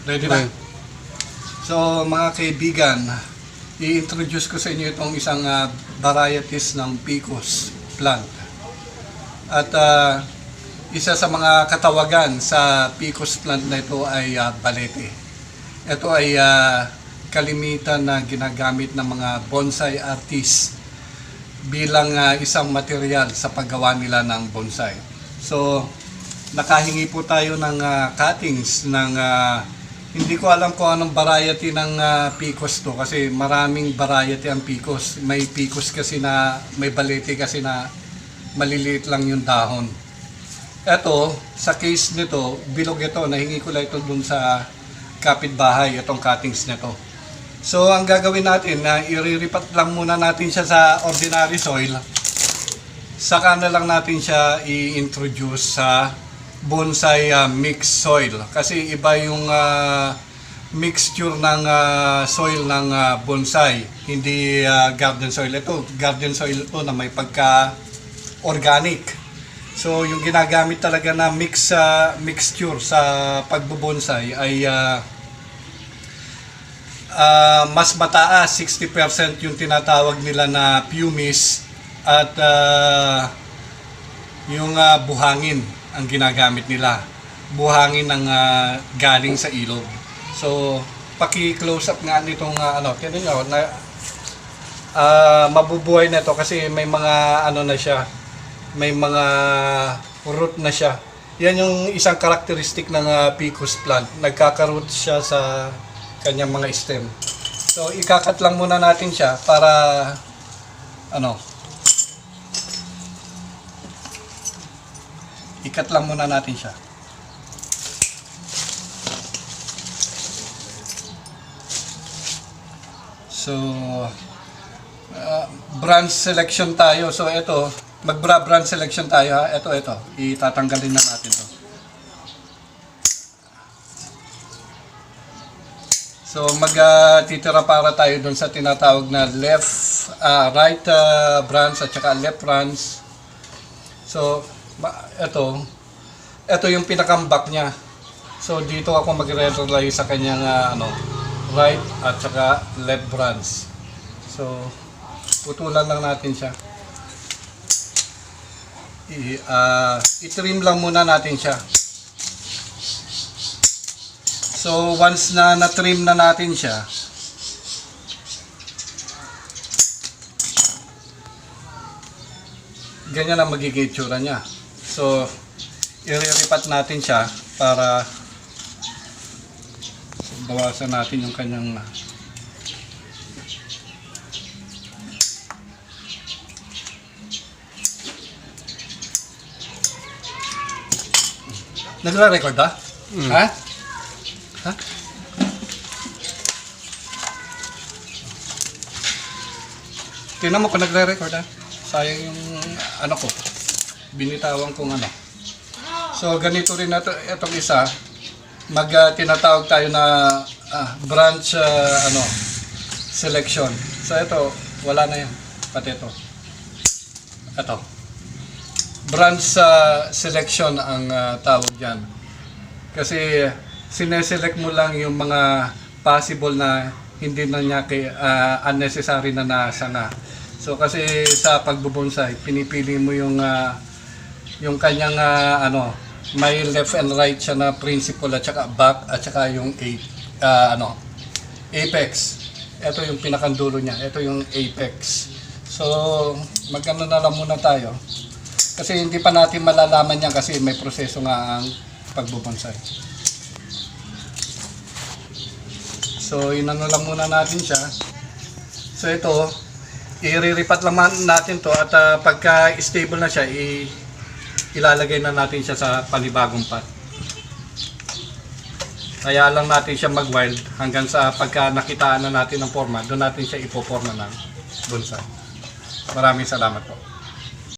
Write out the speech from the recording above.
Ready na? So mga kaibigan, i-introduce ko sa inyo itong isang varieties ng Ficus plant. At isa sa mga katawagan sa Ficus plant na ito ay balete. Ito ay kalimitan na ginagamit ng mga bonsai artists bilang isang material sa paggawa nila ng bonsai. So nakahingi po tayo ng cuttings ng hindi ko alam kung anong variety ng Ficus to kasi maraming variety ang Ficus. May Ficus kasi na may balete kasi na maliliit lang yung dahon. Ito, sa case nito, bilog ito. Nahingi ko lang ito dun sa kapitbahay, itong cuttings nito. So, ang gagawin natin, iriripat lang muna natin siya sa ordinary soil. Saka na lang natin siya i-introduce sa bonsai mixed soil kasi iba yung mixture ng soil ng bonsai, hindi garden soil. Ito garden soil ito na may pagka organic. So yung ginagamit talaga na mixture sa pagbubonsai ay mas mataas, 60% yung tinatawag nila na pumice at yung buhangin ang ginagamit nila. Buhangin ng galing sa ilog. So, paki-close up nga nitong tingnan nyo na mabubuhay na ito kasi may mga na siya. May mga root na siya. Yan yung isang karakteristik ng Ficus plant. Nagkaka-root siya sa kanyang mga stem. So, ikakat lang muna natin siya para ikat lang muna natin siya. So, branch selection tayo. So, ito, branch selection tayo ha. Ito. Itatanggalin na natin to. So, magtitira para tayo dun sa tinatawag na right branch at saka left branch. So, ito yung pinakambak niya. So dito ako magre-rely sa kanyang right at saka left branch. So putulan lang natin siya. I-trim lang muna natin siya. So once na na-trim na natin siya, ganyan ang magiging itsura niya. So, iriripat natin siya para bawasan natin yung kanyang nagre-record ha? Ha? Ha? Tingnan mo kung nagre-record ha? Sayang yung ko, binitawan kong So ganito rin na itong isa, tinatawag tayo na branch selection. So ito, wala na yan, pati ito. Ito. Branch selection ang tawag dyan. Kasi sineselect mo lang yung mga possible na hindi na niya unnecessary na nasanga. So kasi sa pagbubonsai, pinipili mo yung kanyang may left and right siya na principal at saka back at saka yung apex. Ito yung pinakandulo niya. Ito yung apex. So magkano na lang muna tayo. Kasi hindi pa natin malalaman yan kasi may proseso nga ang pagbubonsai. So inano lang muna natin siya. So ito, iriripat lang natin to at pagka stable na siya, ilalagay na natin siya sa panibagong pot. Kaya lang natin siya mag-wild hanggang sa pagka nakitaan na natin ng forma, doon natin siya ipoporma ng bonsai. Maraming salamat po.